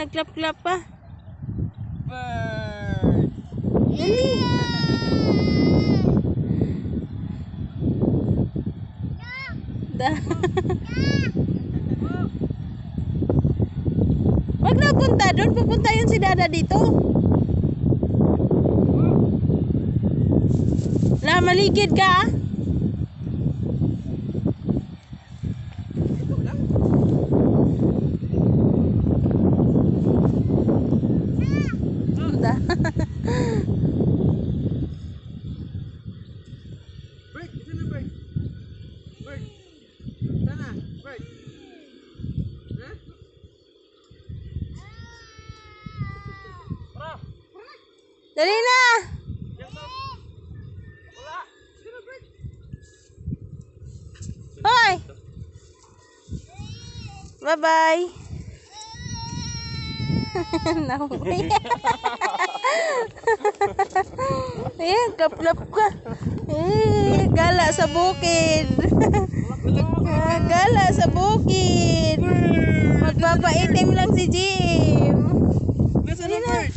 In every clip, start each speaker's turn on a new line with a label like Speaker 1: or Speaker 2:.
Speaker 1: nagklap-klap pa.
Speaker 2: Bird.
Speaker 1: Dali. Da. Wag na punta doon. Pupunta yun si Dada dito. La, maligid ka.
Speaker 2: Ito lang.
Speaker 1: Da.
Speaker 2: Bird, ito na bird. Bird. Sana, bird. Ha? Para.
Speaker 1: Dali na.
Speaker 2: Wala. Ito na bird.
Speaker 1: Hoy. Bye-bye. Nahuwi. Ayan, kaplap ka. Gala sa bukid. Gala sa bukid. Magpapaitim lang si Jim.
Speaker 2: Nasaan na bird?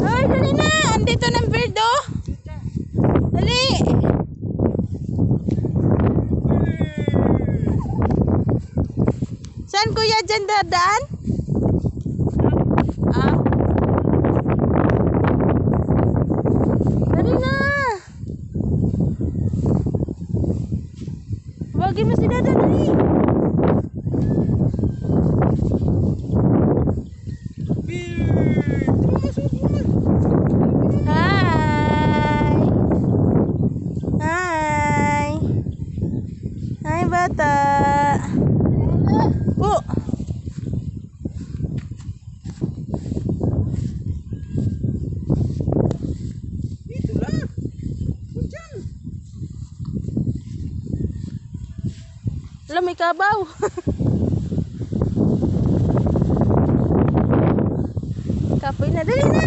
Speaker 1: Hoy, dali na. Andito ng bird, oh. Dali. Saan kuya dyan dadaan? Ah. Dali na. Wagin mo si Dada, dali. Hi. Hi. Hi, bata. Oh.
Speaker 2: Dito lang. Diyan.
Speaker 1: Alam, may kabaw. Kapoy na, dali na.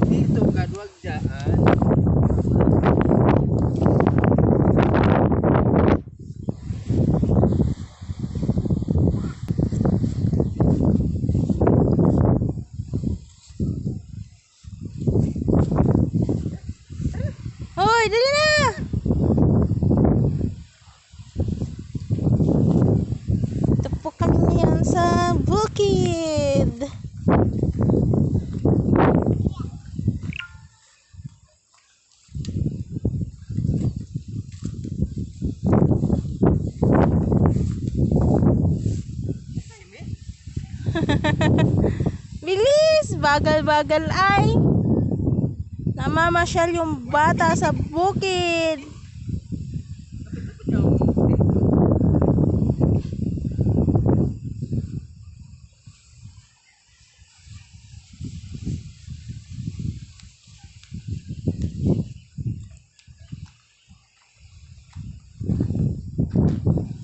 Speaker 2: Dito ka, duwag dyan.
Speaker 1: Hoy, dali na. Ito po kami ngayon sa bukid. Bilis, bagal-bagal ay. Namamasyal yung bata sa bukid.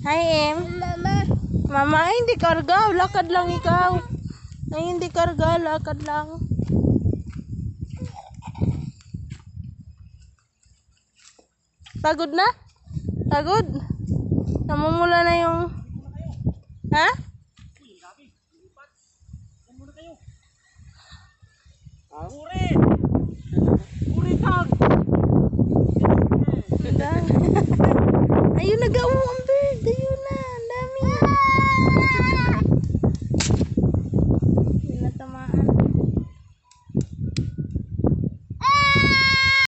Speaker 1: Hi, Em. Mama. Mama, ay, hindi karga. Lakad lang ikaw. Ay, hindi karga. Lakad lang. Pagod na? Pagod? Namumula na yung... Ha?
Speaker 2: Uri! Uri tag!
Speaker 1: Ayun, nag-auwang